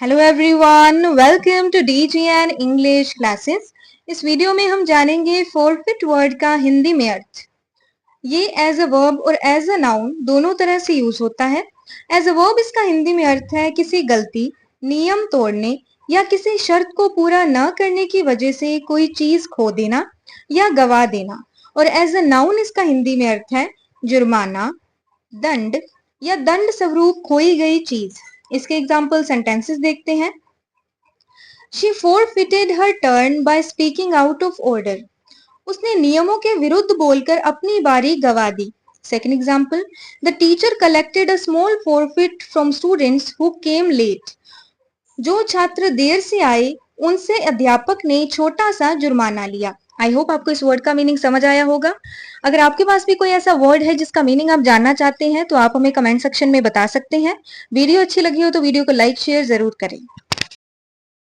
Hello everyone, welcome to DGN English classes. इस video में हम जानेंगे फोरफिट वर्ड का हिंदी में अर्थ। ये एज अ वर्ब और एज अ नाउन दोनों तरह से यूज होता है। एज अ वर्ब इसका हिंदी में अर्थ है किसी गलती, नियम तोड़ने या किसी शर्त को पूरा न करने की वजह से कोई चीज खो देना या गवा देना। और एज अ नाउन इसका हिंदी में अर्थ है जुर्माना, दंड या दंड स्वरूप खोई गई चीज। इसके एग्जाम्पल सेंटेंसेस देखते हैं। She forfeited her turn by speaking out of order. उसने नियमों के विरुद्ध बोलकर अपनी बारी गवा दी। Second example, the teacher collected a small forfeit from students who came late. जो छात्र देर से आए उनसे अध्यापक ने छोटा सा जुर्माना लिया। आई होप आपको इस वर्ड का मीनिंग समझ आया होगा। अगर आपके पास भी कोई ऐसा वर्ड है जिसका मीनिंग आप जानना चाहते हैं तो आप हमें कमेंट सेक्शन में बता सकते हैं। वीडियो अच्छी लगी हो तो वीडियो को लाइक शेयर जरूर करें।